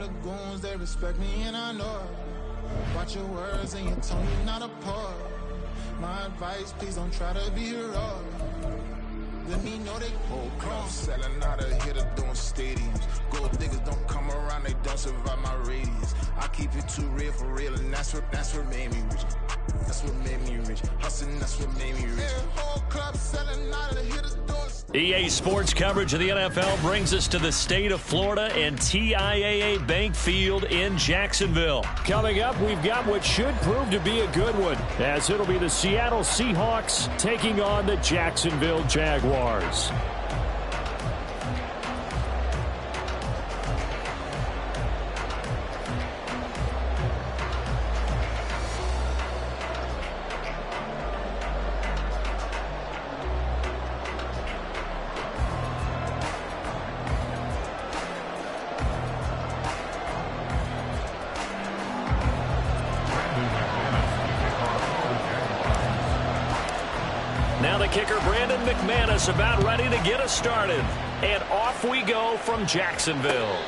the goons, they respect me and I know it. Watch your words and your tone, you're not a part. My advice, please don't try to be heroic. Let me know they whole club selling out of hitter doing stadiums. Gold diggers don't come around, they don't survive my radius. I keep it too real for real, and that's what made me rich. That's what made me rich. Hustling, that's what made me rich. Whole club selling out of hitters doing. EA Sports coverage of the NFL brings us to the state of Florida and TIAA Bank Field in Jacksonville. Coming up, we've got what should prove to be a good one, as it'll be the Seattle Seahawks taking on the Jacksonville Jaguars. Now the kicker, Brandon McManus, about ready to get us started. And off we go from Jacksonville.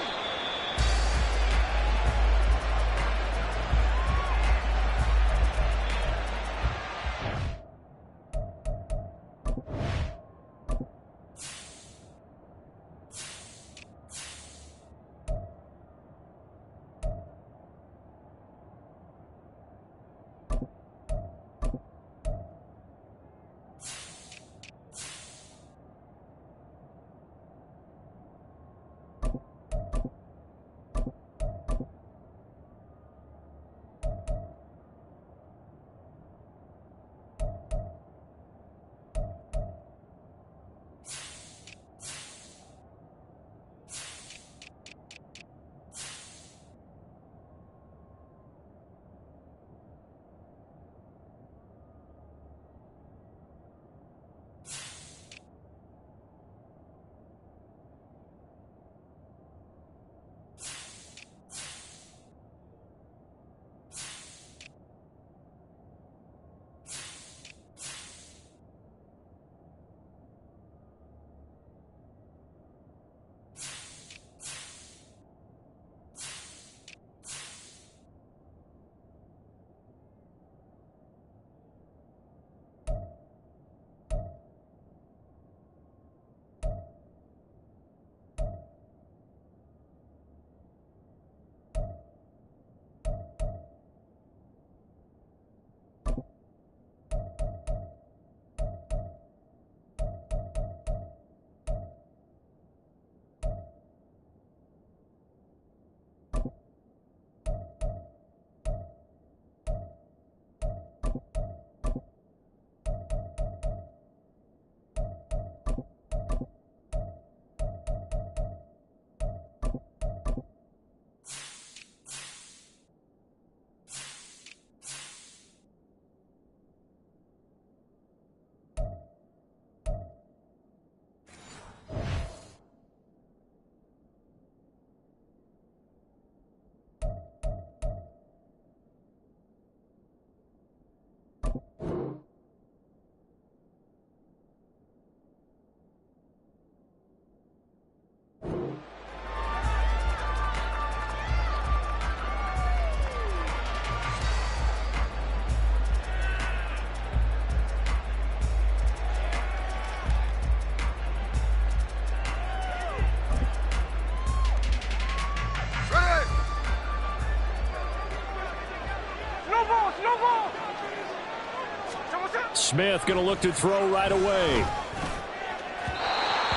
Smith going to look to throw right away.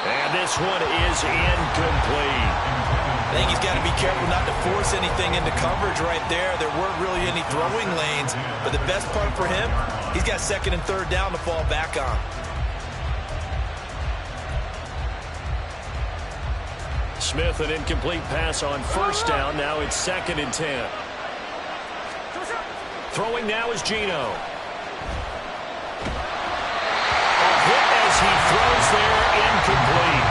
And this one is incomplete. I think he's got to be careful not to force anything into coverage right there. There weren't really any throwing lanes, but the best part for him, he's got second and third down to fall back on. Smith, an incomplete pass on first down. Now it's 2nd and 10. Throwing now is Geno. He throws there, incomplete.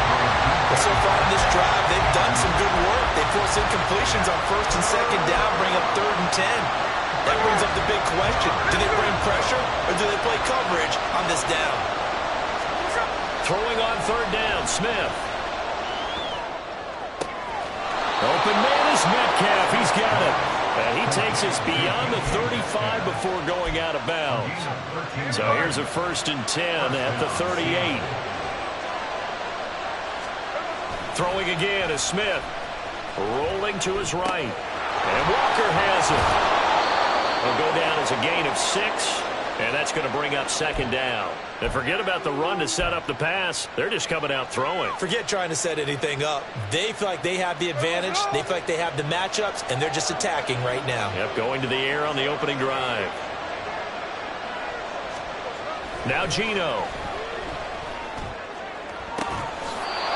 Well, so far in this drive, they've done some good work. They force incompletions on 1st and 2nd down, bring up 3rd and 10. That brings up the big question. Do they bring pressure, or do they play coverage on this down? Throwing on 3rd down, Smith. Open man is Metcalf. He's got it. And he takes us beyond the 35 before going out of bounds. So here's a 1st and 10 at the 38. Throwing again is Smith. Rolling to his right. And Walker has it. He'll go down as a gain of 6. And that's going to bring up 2nd down. And forget about the run to set up the pass. They're just coming out throwing. Forget trying to set anything up. They feel like they have the advantage. They feel like they have the matchups, and they're just attacking right now. Yep, going to the air on the opening drive. Now Geno.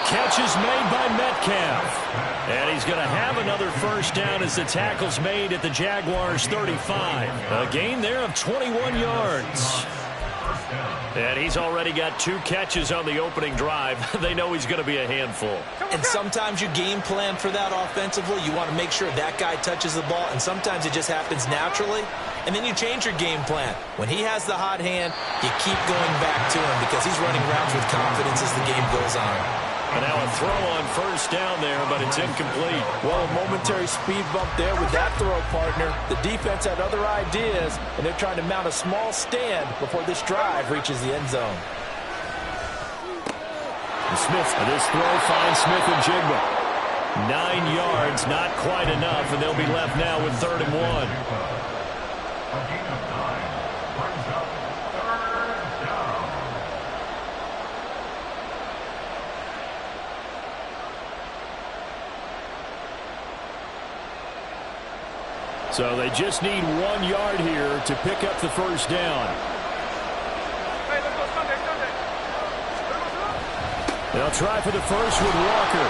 Catch is made by Metcalf. And he's going to have another 1st down as the tackle's made at the Jaguars' 35. A gain there of 21 yards. And he's already got 2 catches on the opening drive. They know he's going to be a handful. And sometimes you game plan for that offensively. You want to make sure that guy touches the ball, and sometimes it just happens naturally. And then you change your game plan. When he has the hot hand, you keep going back to him because he's running routes with confidence as the game goes on. And now a throw on 1st down there, but it's incomplete. Well, a momentary speed bump there with that throw, partner. The defense had other ideas, and they're trying to mount a small stand before this drive reaches the end zone. Smith, this throw finds Smith and Jigba. 9 yards, not quite enough, and they'll be left now with 3rd and 1. So they just need 1 yard here to pick up the 1st down. They'll try for the first with Walker.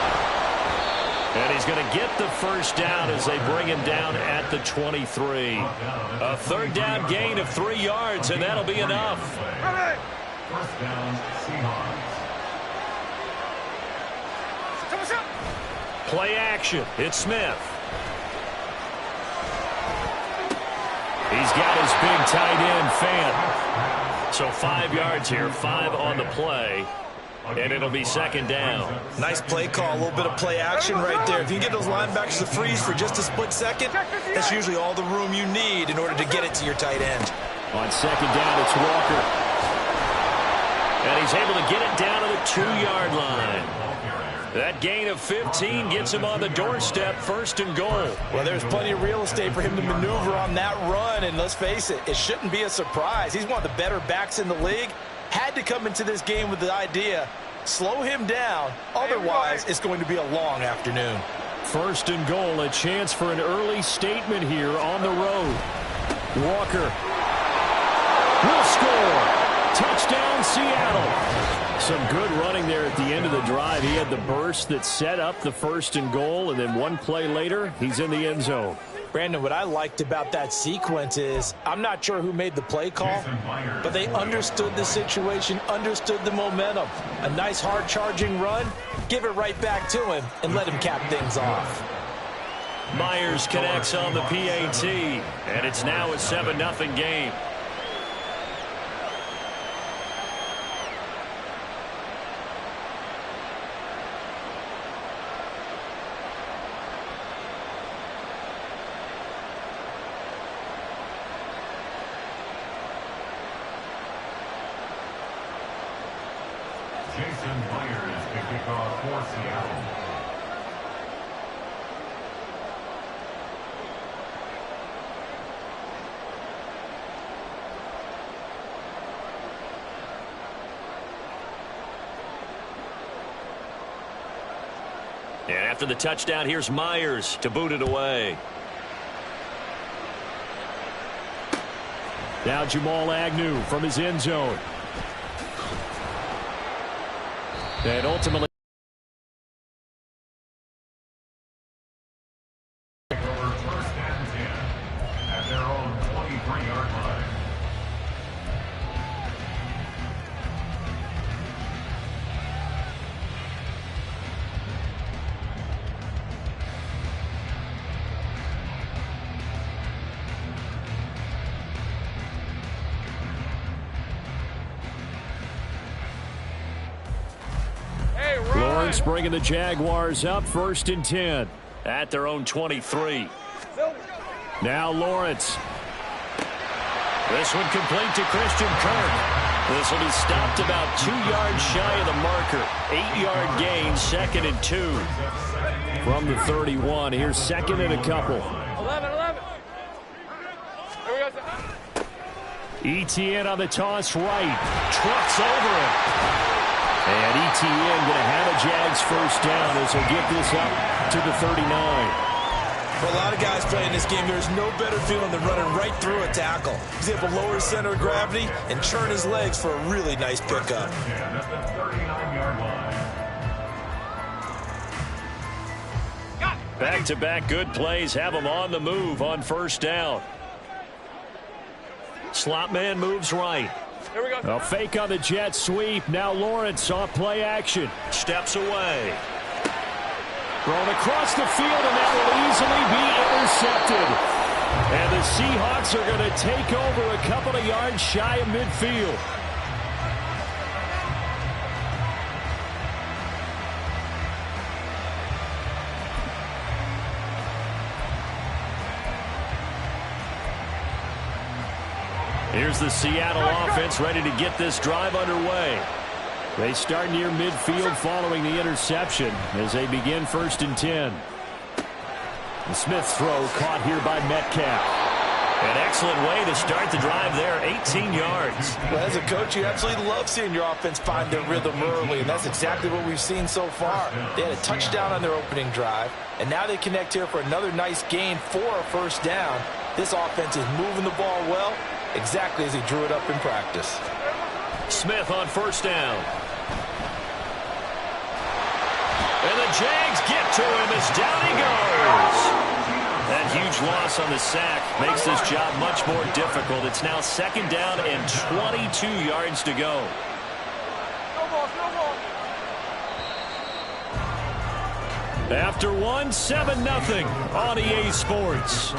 And he's going to get the 1st down as they bring him down at the 23. A 3rd down gain of 3 yards, and that'll be enough. 1st down, Seahawks. Play action. It's Smith. He's got his big tight end, Fant. So 5 yards here, 5 on the play. And it'll be 2nd down. Nice play call, a little bit of play action right there. If you can get those linebackers to freeze for just a split second, that's usually all the room you need in order to get it to your tight end. On 2nd down, it's Walker. And he's able to get it down to the 2-yard line. That gain of 15 gets him on the doorstep, 1st and goal. Well, there's plenty of real estate for him to maneuver on that run, and let's face it, it shouldn't be a surprise. He's one of the better backs in the league. Had to come into this game with the idea, slow him down, otherwise it's going to be a long afternoon. 1st and goal, a chance for an early statement here on the road. Walker will score. Touchdown, Seattle. Some good running there at the end of the drive. He had the burst that set up the 1st and goal, and then 1 play later, he's in the end zone. Brandon, what I liked about that sequence is I'm not sure who made the play call, but they understood the situation, understood the momentum. A nice hard-charging run, give it right back to him, and let him cap things off. Myers connects on the PAT, and it's now a 7-0 game. Myers to kick off for Seattle. And after the touchdown, here's Myers to boot it away. Now Jamal Agnew from his end zone. And ultimately, Over 1st and 10 at their own 23-yard line. Lawrence bringing the Jaguars up 1st and 10. at their own 23. Now Lawrence. This one complete to Christian Kirk. This will be stopped about 2 yards shy of the marker. 8-yard gain, 2nd and 2. From the 31, here's 2nd and a couple. 11. Here we go. Etienne on the toss right. Trucks over him. And Etienne going to have a Jags first down as he'll get this up to the 39. For a lot of guys playing this game, there's no better feeling than running right through a tackle. He's able to lower his center of gravity and churn his legs for a really nice pickup. Back-to-back good plays have them on the move on first down. Slot man moves right. Here we go. A fake on the jet sweep. Now Lawrence off play action. Steps away. Thrown across the field, and that will easily be intercepted. And the Seahawks are going to take over a couple of yards shy of midfield. Here's the Seattle offense ready to get this drive underway. They start near midfield following the interception as they begin 1st and 10. The Smith's throw caught here by Metcalf. An excellent way to start the drive there, 18 yards. Well, as a coach, you absolutely love seeing your offense find their rhythm early, and that's exactly what we've seen so far. They had a touchdown on their opening drive, and now they connect here for another nice gain for a first down. This offense is moving the ball well, exactly as he drew it up in practice. Smith on first down. And the Jags get to him as down he goes. That huge loss on the sack makes this job much more difficult. It's now 2nd down and 22 yards to go. After one, 7-0 on EA Sports.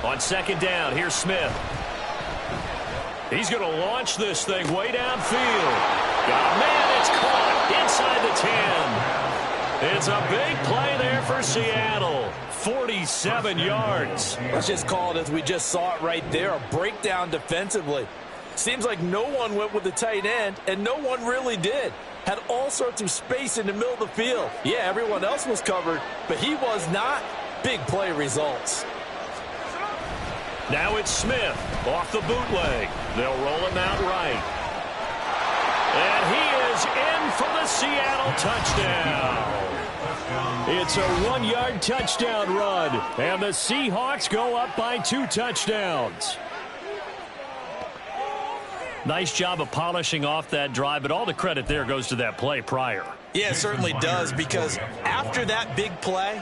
On 2nd down, here's Smith. He's going to launch this thing way downfield. Got a man, it's caught inside the 10. It's a big play there for Seattle. 47 yards. Let's just call it as we just saw it right there, a breakdown defensively. Seems like no one went with the tight end, and no one really did. Had all sorts of space in the middle of the field. Yeah, everyone else was covered, but he was not. Big play results. Now it's Smith off the bootleg. They'll roll him out right. And he is in for the Seattle touchdown. It's a 1-yard touchdown run, and the Seahawks go up by 2 touchdowns. Nice job of polishing off that drive, but all the credit there goes to that play prior. Yeah, it certainly does, because after that big play,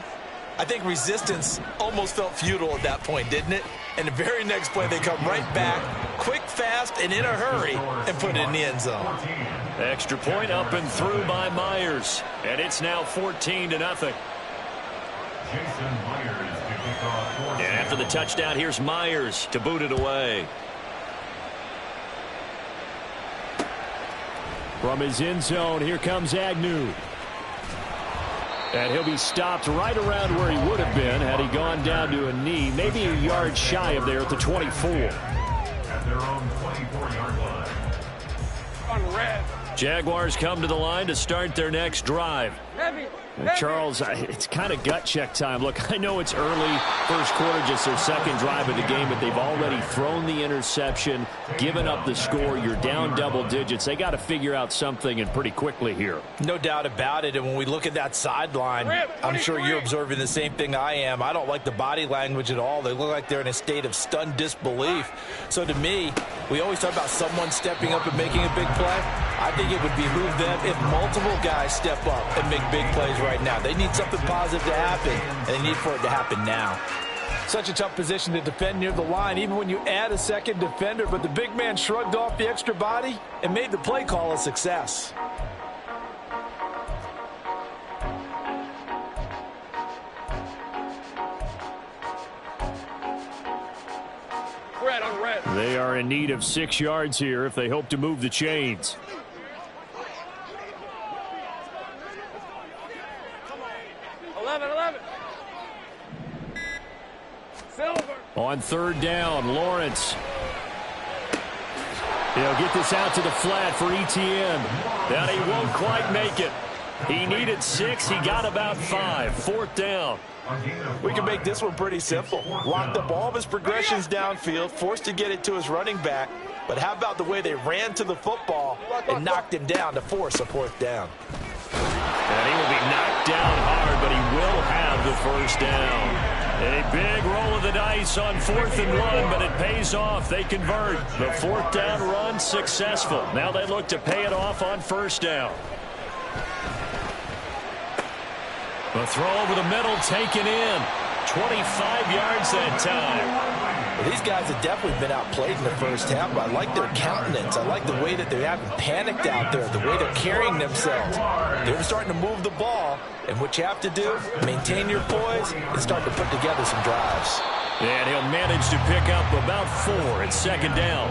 I think resistance almost felt futile at that point, didn't it? And the very next play, they come right back, quick, fast, and in a hurry, and put it in the end zone. Extra point up and through by Myers, and it's now 14-0. And after the touchdown, here's Myers to boot it away. From his end zone, here comes Agnew. And he'll be stopped right around where he would have been had he gone down to a knee, maybe a yard shy of there at the 24. At their own 24-yard line. On red. Jaguars come to the line to start their next drive. Heavy. And Charles, it's kind of gut check time. Look, I know it's early, first quarter, just their 2nd drive of the game, but they've already thrown the interception, given up the score. You're down double digits. They got to figure out something, and pretty quickly here. No doubt about it, and when we look at that sideline, I'm sure you're observing the same thing I am. I don't like the body language at all. They look like they're in a state of stunned disbelief. So to me, we always talk about someone stepping up and making a big play. I think it would behoove them if multiple guys step up and make big plays right now. They need something positive to happen, and they need for it to happen now. Such a tough position to defend near the line, even when you add a second defender. But the big man shrugged off the extra body and made the play call a success. Red on red. They are in need of 6 yards here if they hope to move the chains. Silver. On third down, Lawrence. He'll get this out to the flat for Etienne. And he won't quite make it. He needed 6. He got about 5. 4th down. We can make this one pretty simple. Locked up all of his progressions downfield, forced to get it to his running back. But how about the way they ran to the football and knocked him down to force a 4th down? And he will be knocked down hard, but he will have the first down. A big roll of the dice on 4th and 1, but it pays off. They convert. The 4th down run successful. Now they look to pay it off on 1st down. The throw over the middle taken in. 25 yards that time. Well, these guys have definitely been outplayed in the first half, but I like their countenance. I like the way that they haven't panicked out there, the way they're carrying themselves. They're starting to move the ball, and what you have to do, maintain your poise and start to put together some drives. And he'll manage to pick up about 4 at 2nd down.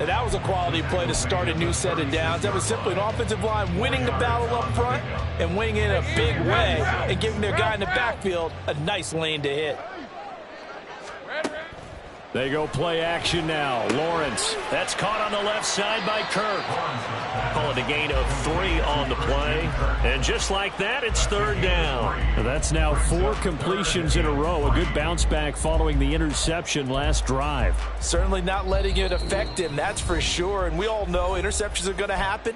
And that was a quality play to start a new set of downs. That was simply an offensive line winning the battle up front and winning it in a big way and giving their guy in the backfield a nice lane to hit. They go play action now. Lawrence. That's caught on the left side by Kirk. Call it a gain of 3 on the play. And just like that, it's 3rd down. That's now 4 completions in a row. A good bounce back following the interception last drive. Certainly not letting it affect him, that's for sure. And we all know interceptions are going to happen.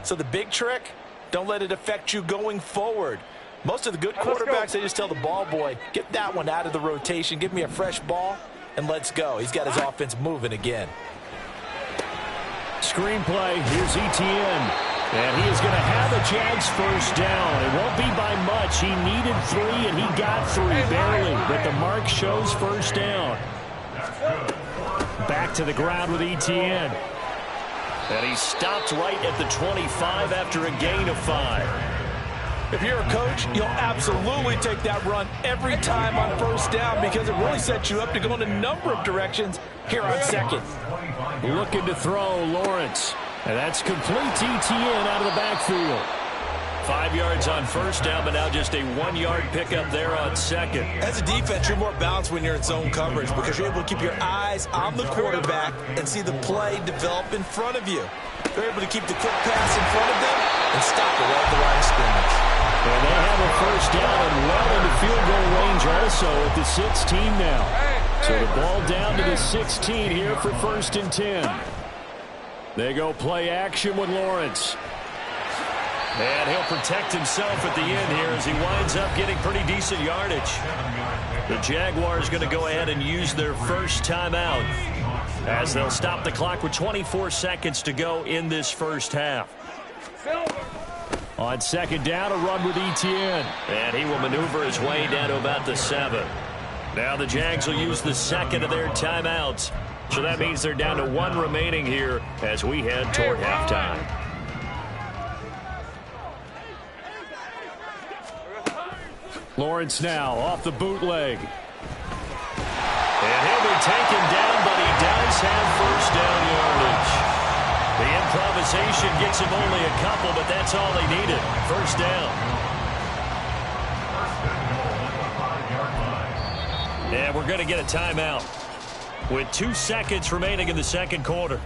So the big trick, don't let it affect you going forward. Most of the good quarterbacks, they just tell the ball boy, get that one out of the rotation, give me a fresh ball, and let's go. He's got his offense moving again. Screenplay, here's Etienne. And he is going to have a Jags first down. It won't be by much. He needed 3, and he got 3, barely. But the mark shows first down. Back to the ground with Etienne. And he stopped right at the 25 after a gain of 5. If you're a coach, you'll absolutely take that run every time on first down because it really sets you up to go in a number of directions here on 2nd. Looking to throw, Lawrence. And that's complete to Etienne out of the backfield. 5 yards on first down, but now just a 1-yard pickup there on 2nd. As a defense, you're more balanced when you're in zone coverage because you're able to keep your eyes on the quarterback and see the play develop in front of you. They're able to keep the quick pass in front of them and stop it right at the line of scrimmage. And they have a first down and well into field goal range also at the 16 now. So the ball down to the 16 here for 1st and 10. They go play action with Lawrence. And he'll protect himself at the end here as he winds up getting pretty decent yardage. The Jaguars going to go ahead and use their first timeout as they'll stop the clock with 24 seconds to go in this first half. On 2nd down, a run with Etienne. And he will maneuver his way down to about the 7. Now the Jags will use the 2nd of their timeouts. So that means they're down to 1 remaining here as we head toward halftime. Lawrence now off the bootleg. And he'll be taken down, but he does have first down yardage. The improvisation gets him only a couple, but that's all they needed. First down. And we're going to get a timeout with 2 seconds remaining in the 2nd quarter.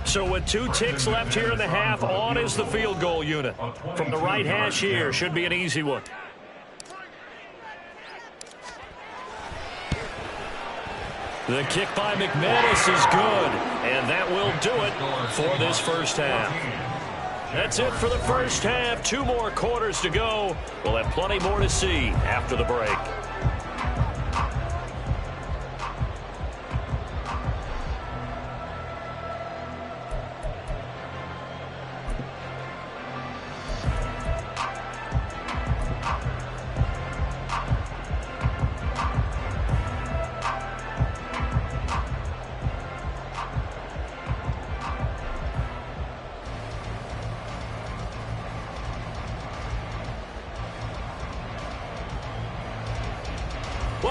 So with 2 ticks left here in the half, on is the field goal unit. From the right hash here, should be an easy one. The kick by McManus is good, and that will do it for this first half. That's it for the first half. 2 more quarters to go. We'll have plenty more to see after the break.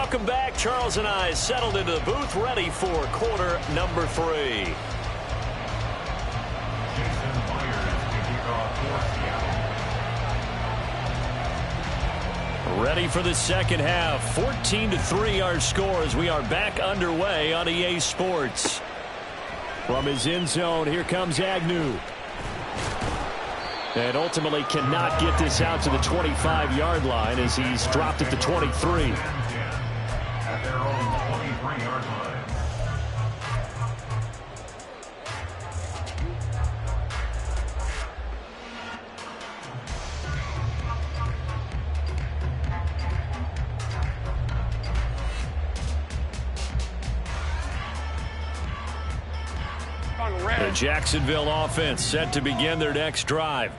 Welcome back. Charles and I settled into the booth, ready for quarter number 3. Ready for the second half. 14-3 our score as we are back underway on EA Sports. From his end zone, here comes Agnew. And ultimately cannot get this out to the 25-yard line as he's dropped at the 23. At their own 23-yard line. The Jacksonville offense set to begin their next drive.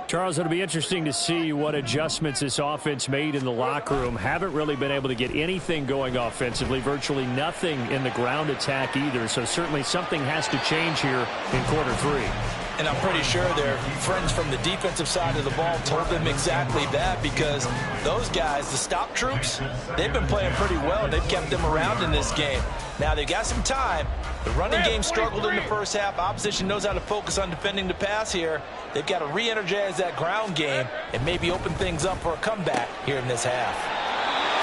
Charles, it'll be interesting to see what adjustments this offense made in the locker room. Haven't really been able to get anything going offensively, virtually nothing in the ground attack either. So certainly something has to change here in quarter 3. And I'm pretty sure their friends from the defensive side of the ball told them exactly that, because those guys, the stop troops, they've been playing pretty well. They've kept them around in this game. Now they've got some time. The running game struggled in the first half. Opposition knows how to focus on defending the pass here. They've got to re-energize that ground game and maybe open things up for a comeback here in this half.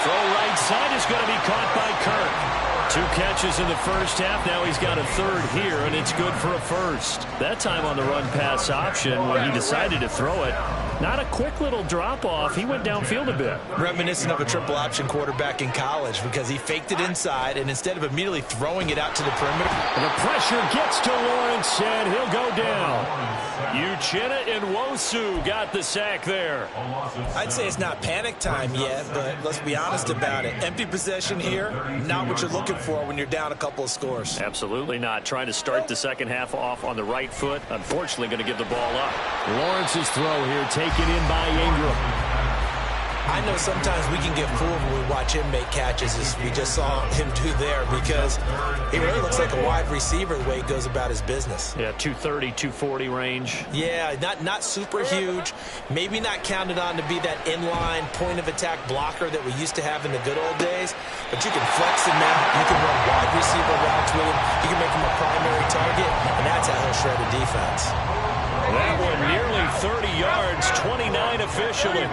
Throw right side is going to be caught by Kirk. 2 catches in the first half. Now he's got a third here, and it's good for a first. That time on the run-pass option when he decided to throw it. Not a quick little drop-off. He went downfield a bit. Reminiscent of a triple-option quarterback in college, because he faked it inside, and instead of immediately throwing it out to the perimeter. And the pressure gets to Lawrence, and he'll go down. Uchenna Nwosu got the sack there. I'd say it's not panic time yet, but let's be honest about it. Empty possession here, not what you're looking for when you're down a couple of scores. Absolutely not. Trying to start the second half off on the right foot. Unfortunately, going to give the ball up. Lawrence's throw here taken in by Ingram. I know sometimes we can get fooled when we watch him make catches, as we just saw him do there, because he really looks like a wide receiver the way he goes about his business. Yeah, 230, 240 range. Yeah, not super huge. Maybe not counted on to be that inline point-of-attack blocker that we used to have in the good old days, but you can flex him out. You can run wide receiver routes with him. You can make him a primary target, and that's how he'll shred a defense. That one nearly 30 yards, 29 officially.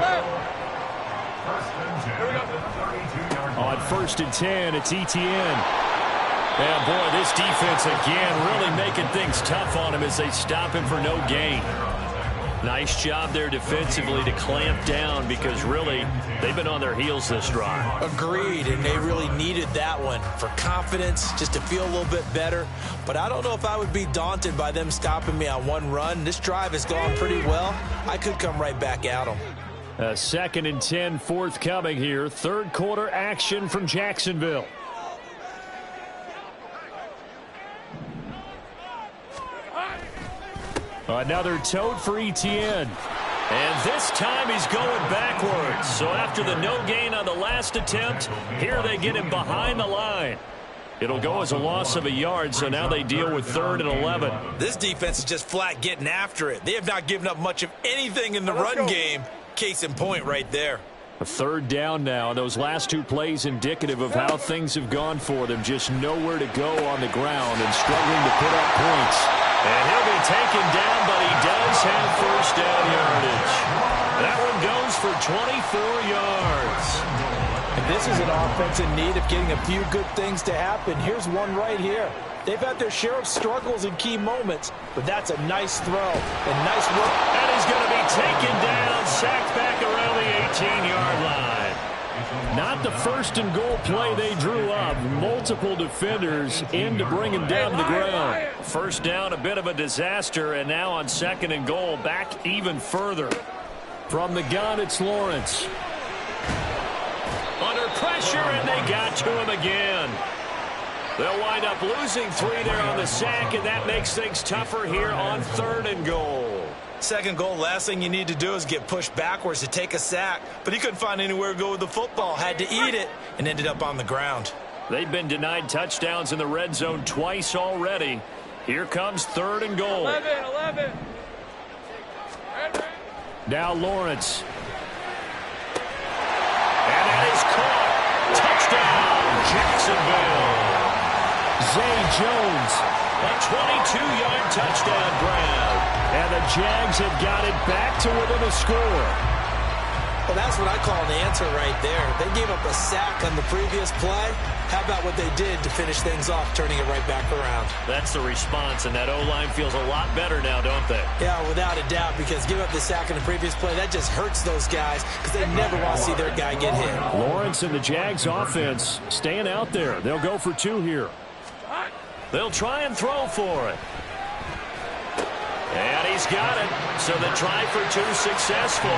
On 1st and 10, it's Etienne. And boy, this defense again really making things tough on him as they stop him for no gain. Nice job there defensively to clamp down, because really they've been on their heels this drive. Agreed, and they really needed that one for confidence, just to feel a little bit better. But I don't know if I would be daunted by them stopping me on one run. This drive has gone pretty well. I could come right back at them. 2nd and 10 forthcoming here. Third quarter action from Jacksonville. Another tote for Etienne. And this time he's going backwards. So after the no gain on the last attempt, here they get him behind the line. It'll go as a loss of a yard, so now they deal with 3rd and 11. This defense is just flat getting after it. They have not given up much of anything in the run game. Case in point right there. A 3rd down now. Those last 2 plays indicative of how things have gone for them. Just nowhere to go on the ground and struggling to put up points. And he'll be taken down, but he does have first down yardage. That one goes for 24 yards. And this is an offense in need of getting a few good things to happen. Here's one right here. They've had their share of struggles in key moments, but that's a nice throw and nice work. And he's going to be taken down, sacked back around the 18-yard line. Not the 1st and goal play they drew up. Multiple defenders in to bring him down to the ground. First down, a bit of a disaster, and now on 2nd and goal, back even further. From the gun, it's Lawrence. Under pressure, and they got to him again. They'll wind up losing 3 there on the sack, and that makes things tougher here on 3rd and goal. 2nd goal, last thing you need to do is get pushed backwards to take a sack. But he couldn't find anywhere to go with the football. Had to eat it and ended up on the ground. They've been denied touchdowns in the red zone twice already. Here comes 3rd and goal. 11. Now Lawrence. And that is caught. Touchdown. Jones. A 22-yard touchdown grab. And the Jags have got it back to within a score. Well, that's what I call an answer right there. They gave up a sack on the previous play. How about what they did to finish things off, turning it right back around? That's the response, and that O-line feels a lot better now, don't they? Yeah, without a doubt, because give up the sack on the previous play, that just hurts those guys because they never want to see their guy get hit. Lawrence and the Jags offense staying out there. They'll go for 2 here. They'll try and throw for it. And he's got it. So the try for 2 successful.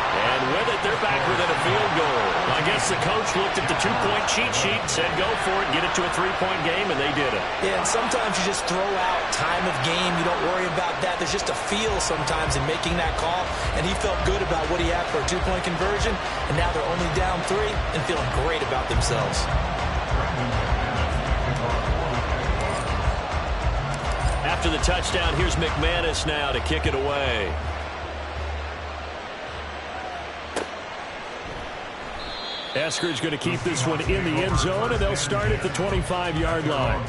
And with it, they're back within a field goal. I guess the coach looked at the 2-point cheat sheet and said, go for it, get it to a 3-point game, and they did it. Yeah, and sometimes you just throw out time of game. You don't worry about that. There's just a feel sometimes in making that call, and he felt good about what he had for a 2-point conversion, and now they're only down 3 and feeling great about themselves. After the touchdown, here's McManus now to kick it away. Eskridge going to keep this one in the end zone, and they'll start at the 25-yard line.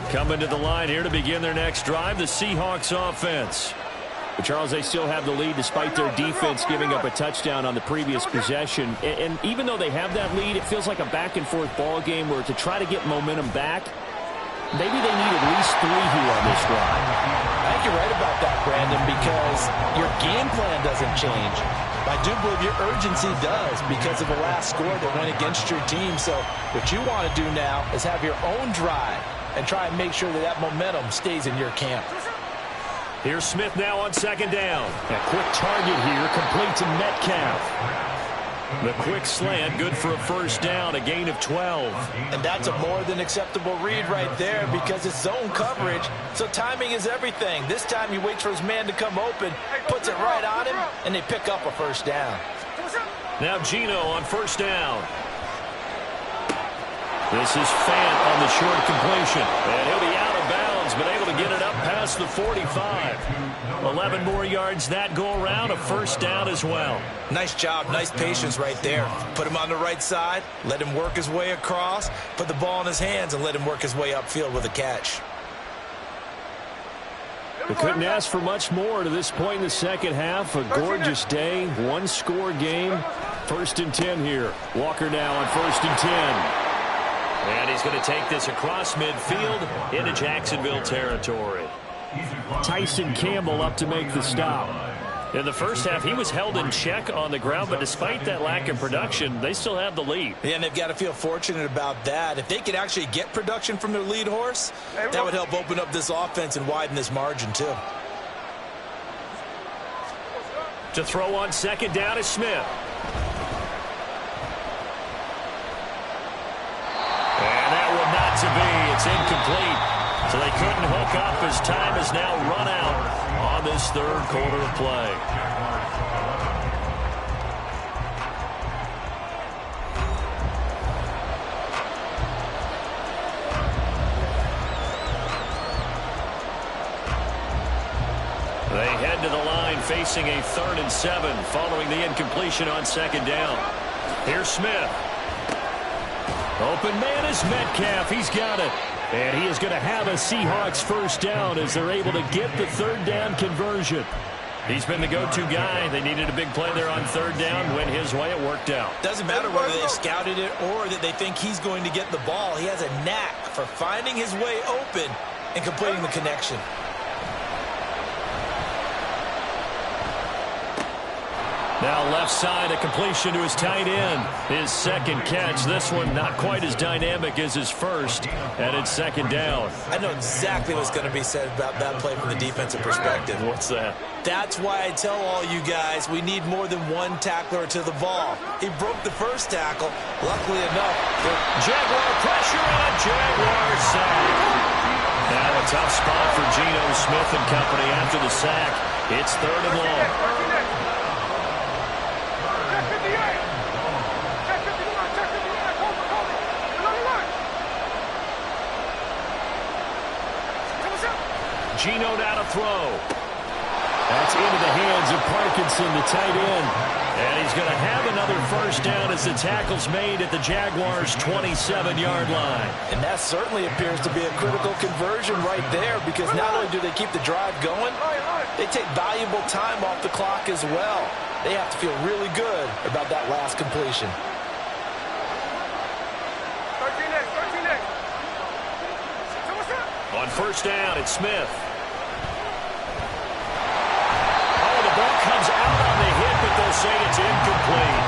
Coming to the line here to begin their next drive, the Seahawks offense. But Charles, they still have the lead despite their defense giving up a touchdown on the previous possession. And even though they have that lead, it feels like a back-and-forth ball game where to try to get momentum back, maybe they need at least 3 here on this drive. I think you're right about that, Brandon, because your game plan doesn't change. I do believe your urgency does because of the last score that went against your team. So what you want to do now is have your own drive and try and make sure that that momentum stays in your camp. Here's Smith now on 2nd down. A quick target here, complete to Metcalf. The quick slant, good for a 1st down, a gain of 12. And that's a more than acceptable read right there because it's zone coverage, so timing is everything. This time he waits for his man to come open, puts it right on him, and they pick up a 1st down. Now Gino on 1st down. This is Fant on the short completion. And he'll be out of bounds, but able to get it up past the 45. 11 more yards that go around, a 1st down as well. Nice job, nice patience right there. Put him on the right side, let him work his way across, put the ball in his hands, and let him work his way upfield with a catch. We couldn't ask for much more to this point in the second half. A gorgeous day, 1-score game. 1st and 10 here. Walker now on 1st and 10. And he's going to take this across midfield into Jacksonville territory. Tyson Campbell up to make the stop. In the first half, he was held in check on the ground, but despite that lack of production, they still have the lead. Yeah, and they've got to feel fortunate about that. If they could actually get production from their lead horse, that would help open up this offense and widen this margin, too. To throw on 2nd down is Smith. And that one not to be. It's incomplete. So they couldn't hook up as time has now run out on this 3rd quarter of play. They head to the line facing a 3rd and 7 following the incompletion on 2nd down. Here's Smith. Open man is Metcalf. He's got it. And he is going to have a Seahawks 1st down as they're able to get the 3rd down conversion. He's been the go-to guy. They needed a big play there on 3rd down. Went his way. It worked out. Doesn't matter whether they've scouted it or that they think he's going to get the ball. He has a knack for finding his way open and completing the connection. Now left side, a completion to his tight end. His 2nd catch. This one not quite as dynamic as his 1st. And it's 2nd down. I know exactly what's going to be said about that play from the defensive perspective. What's that? That's why I tell all you guys we need more than one tackler to the ball. He broke the 1st tackle. Luckily enough, Jaguar pressure and a Jaguar sack. Now a tough spot for Geno Smith and company after the sack. It's 3rd and long. Geno now to throw. That's into the hands of Parkinson, the tight end. And he's going to have another first down as the tackle's made at the Jaguars' 27-yard line. And that certainly appears to be a critical conversion right there, because not only do they keep the drive going, they take valuable time off the clock as well. They have to feel really good about that last completion. 13 next. On first down, it's Smith. Oh, the ball comes out on the hit, but they'll say it's incomplete.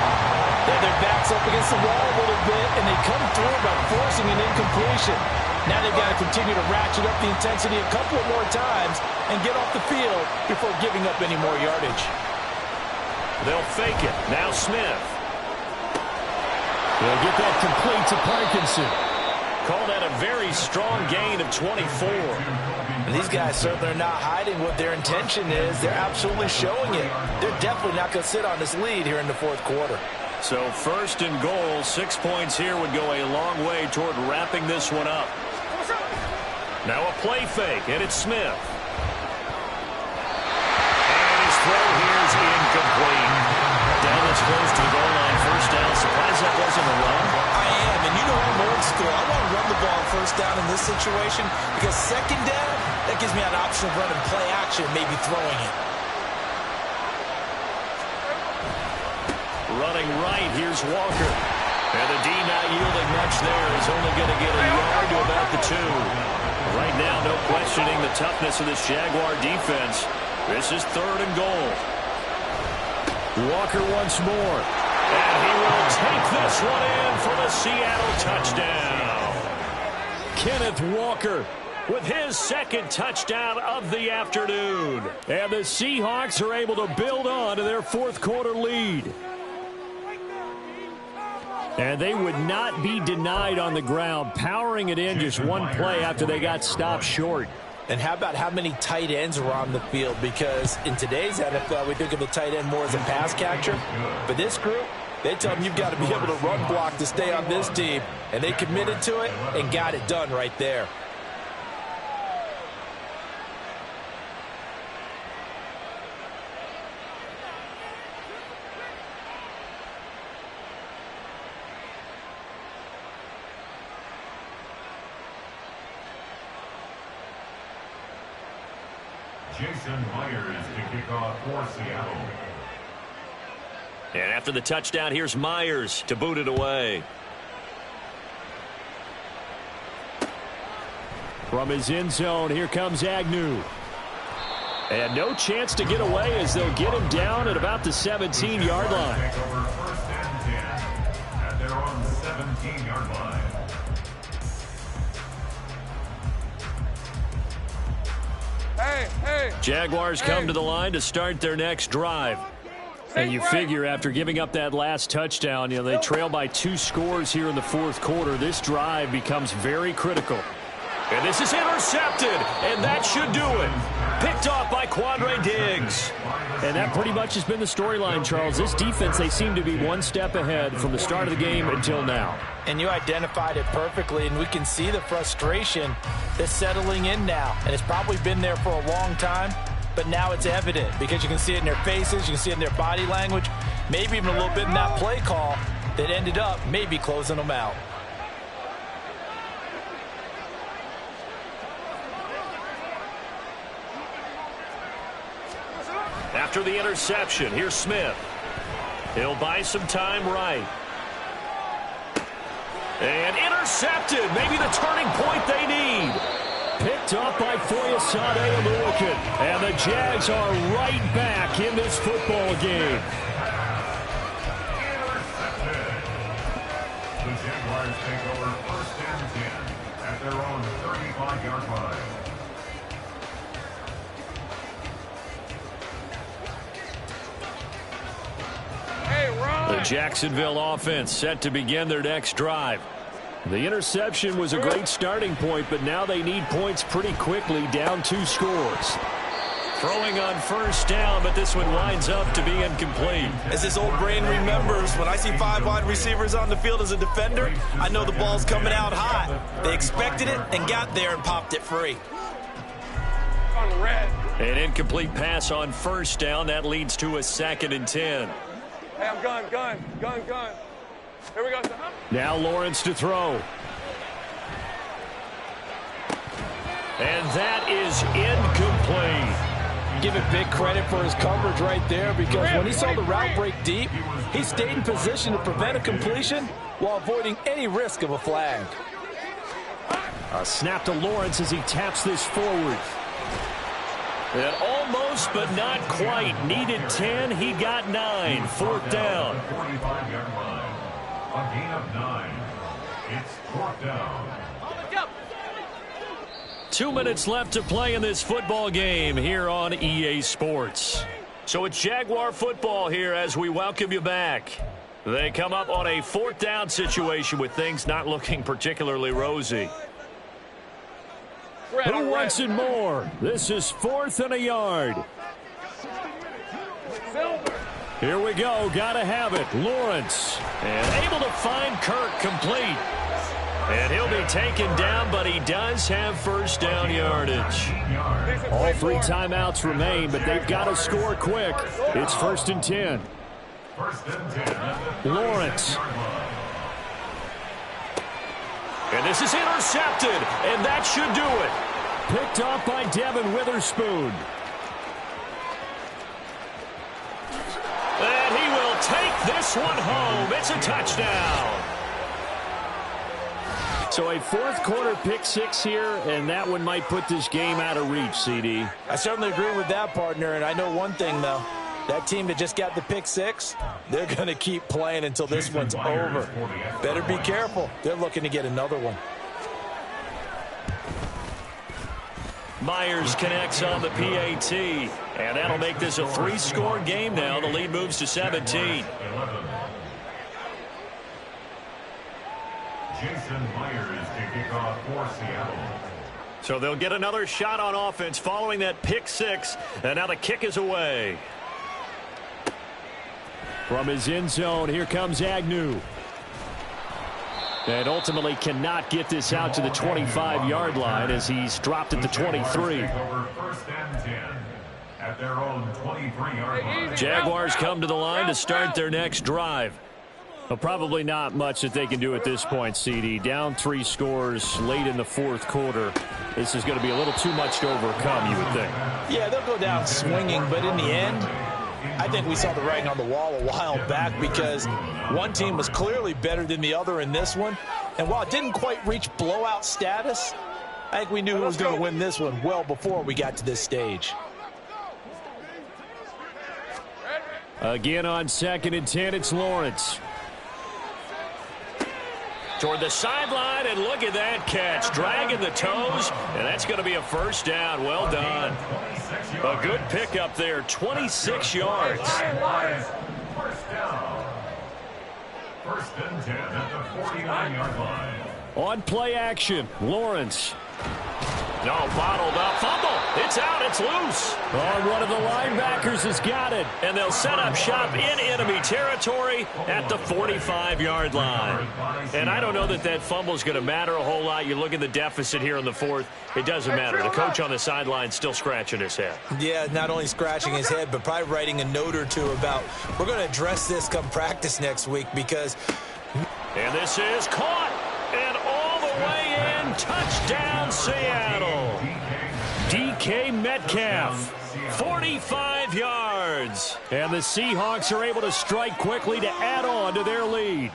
Yeah, their back's up against the wall a little bit, and they come through by forcing an incompletion. Now they've got to continue to ratchet up the intensity a couple of more times and get off the field before giving up any more yardage. They'll fake it. Now Smith. They'll get that complete to Parkinson. Call that a very strong gain of 24. And these guys certainly are not hiding what their intention is. They're absolutely showing it. They're definitely not going to sit on this lead here in the fourth quarter. So first and goal, 6 points here would go a long way toward wrapping this one up. Now a play fake, and it's Smith. And his throw here is incomplete. Down this close to the goal line, first down. Surprised that wasn't a run. I am, and you know I'm old school. I want to run the ball first down in this situation, because second down, that gives me an option of running play action, maybe throwing it. Running right, here's Walker. And the D not yielding much there. He's only going to get a yard to about the 2. Right now, no questioning the toughness of this Jaguar defense. This is third and goal. Walker once more. And he will take this one in for the Seattle touchdown. Kenneth Walker with his second touchdown of the afternoon. And the Seahawks are able to build on to their fourth quarter lead. And they would not be denied on the ground, powering it in just one play after they got stopped short. And how about how many tight ends were on the field? Because in today's NFL, we think of the tight end more as a pass catcher. But this group, they tell them you've got to be able to run block to stay on this team. And they committed to it and got it done right there. Jason Myers to kick off for Seattle. And after the touchdown, here's Myers to boot it away. From his end zone, here comes Agnew. And no chance to get away as they'll get him down at about the 17-yard line. Take over first and 10 at their own 17-yard line. Jaguars come to the line to start their next drive. And you figure after giving up that last touchdown, they trail by 2 scores here in the fourth quarter. This drive becomes very critical. And this is intercepted, and that should do it. Picked off by Quandre Diggs. And that pretty much has been the storyline, Charles. This defense, they seem to be one step ahead from the start of the game until now. And you identified it perfectly, and we can see the frustration that's settling in now. And it's probably been there for a long time, but now it's evident because you can see it in their faces, you can see it in their body language, maybe even a little bit in that play call that ended up maybe closing them out. After the interception, here's Smith. He'll buy some time right. And intercepted. Maybe the turning point they need. Picked up by Foyesade Oluokun. And the Jags are right back in this football game. Intercepted. The Jaguars take over first and 10 at their own 35-yard line. The Jacksonville offense set to begin their next drive. The interception was a great starting point, but now they need points pretty quickly, down 2 scores. Throwing on first down, but this one winds up to be incomplete. As his old brain remembers, when I see 5 wide receivers on the field as a defender, I know the ball's coming out hot. They expected it and got there and popped it free. An incomplete pass on first down. That leads to a 2nd and 10. Hey, I'm gun. Here we go, son. Now Lawrence to throw. And that is incomplete. Give it big credit for his coverage right there, because when he saw the route break deep, he stayed in position to prevent a completion while avoiding any risk of a flag. A snap to Lawrence as he taps this forward. And almost, but not quite. Needed 10. He got 9. 4th down. 45-yard line. A gain of 9. It's 4th down. 2 minutes left to play in this football game here on EA Sports. So it's Jaguar football here as we welcome you back. They come up on a 4th down situation with things not looking particularly rosy. Who wants it more? This is 4th and a yard. Here we go. Gotta have it. Lawrence. And able to find Kirk complete. And he'll be taken down, but he does have 1st down yardage. All 3 timeouts remain, but they've got to score quick. It's 1st and 10. Lawrence. And this is intercepted, and that should do it. Picked off by Devin Witherspoon. And he will take this one home. It's a touchdown. So a 4th quarter pick 6 here, and that one might put this game out of reach, CD. I certainly agree with that, partner, and I know one thing, though. That team that just got the pick 6, they're going to keep playing until this one's over. Better be careful. They're looking to get another one. Myers connects on the PAT, and that'll make this a 3-score game now. The lead moves to 17. Jason Myers to kick off for Seattle. So they'll get another shot on offense following that pick 6, and now the kick is away. From his end zone, here comes Agnew. And ultimately cannot get this out to the 25-yard line as he's dropped at the 23. At their own 23-yard line. Jaguars come to the line to start their next drive. Well, probably not much that they can do at this point, CD. Down 3 scores late in the 4th quarter. This is going to be a little too much to overcome, you would think. Yeah, they'll go down swinging, but in the end, I think we saw the writing on the wall a while back, because one team was clearly better than the other in this one. And while it didn't quite reach blowout status, I think we knew who was going to win this one well before we got to this stage. Again on 2nd and 10, it's Lawrence. Toward the sideline, and look at that catch. Dragging the toes, and that's going to be a 1st down. Well done. A good pickup there, 26 yards. 1st down. 1st and 10 at the 49-yard line. On play action, Lawrence. No, bottled up. Fumble. It's out. It's loose. Oh, one of the linebackers has got it. And they'll set up shop in enemy territory at the 45-yard line. And I don't know that that fumble is going to matter a whole lot. You look at the deficit here in the 4th. It doesn't matter. The coach on the sideline still scratching his head. Yeah, not only scratching his head, but probably writing a note or two about, we're going to address this come practice next week, because... And this is caught. And all the way in. Touchdown, Seattle. DK Metcalf. 45 yards. And the Seahawks are able to strike quickly to add on to their lead.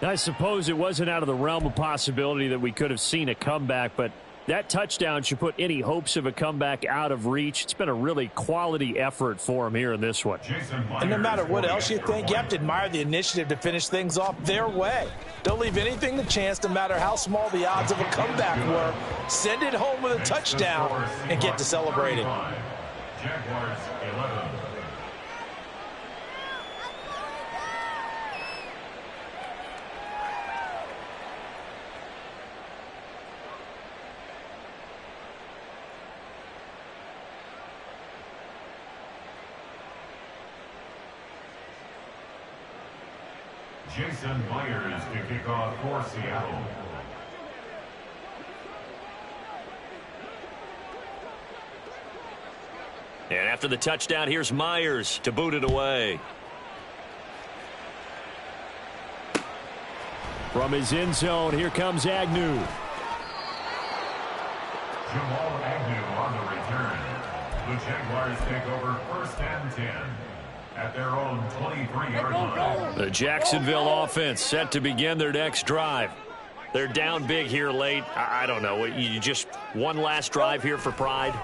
I suppose it wasn't out of the realm of possibility that we could have seen a comeback, but that touchdown should put any hopes of a comeback out of reach. It's been a really quality effort for him here in this one. And no matter what else you think, you have to admire the initiative to finish things off their way. Don't leave anything to chance, no matter how small the odds of a comeback were. Send it home with a touchdown and get to celebrating. Jaguars 11. Jason Myers to kick off for Seattle. And after the touchdown, here's Myers to boot it away. From his end zone, here comes Agnew. Jamal Agnew on the return. The Jaguars take over 1st and 10 at their own 23-yard line. The Jacksonville offense set to begin their next drive. They're down big here late. I don't know. You just one last drive here for pride?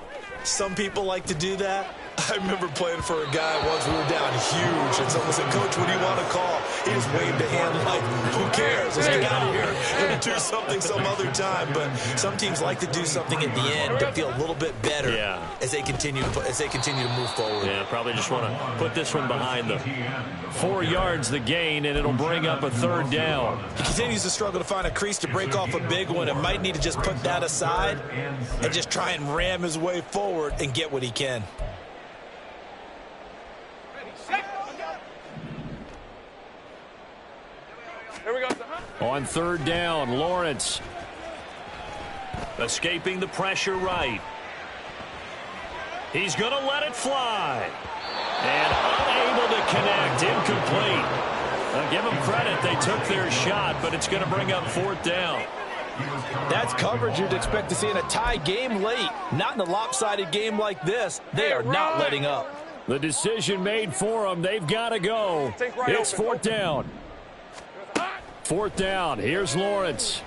Some people like to do that. I remember playing for a guy once. We were down huge, and someone said, "Coach, what do you want to call?" He just waved a hand like, "Who cares? Let's get out of here and do something some other time." But some teams like to do something at the end to feel a little bit better as they continue to move forward. Yeah, probably just want to put this one behind them. 4 yards the gain, and it'll bring up a 3rd down. He continues to struggle to find a crease to break off a big one, and might need to just put that aside and just try and ram his way forward and get what he can. Here we go. On 3rd down, Lawrence. Escaping the pressure right. He's going to let it fly. And unable to connect. Incomplete. I'll give them credit. They took their shot, but it's going to bring up 4th down. That's coverage you'd expect to see in a tie game late. Not in a lopsided game like this. They are not letting up. The decision made for them. They've got to go. It's 4th down. 4th down. Here's Lawrence.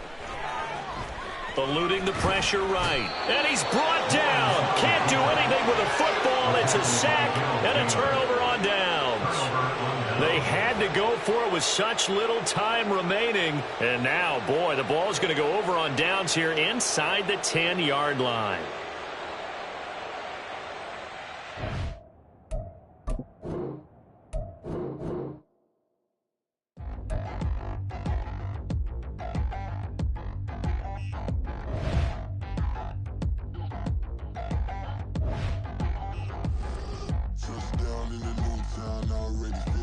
Eluding the pressure right. And he's brought down. Can't do anything with a football. It's a sack and a turnover on downs. They had to go for it with such little time remaining. And now, boy, the ball's going to go over on downs here inside the 10-yard line.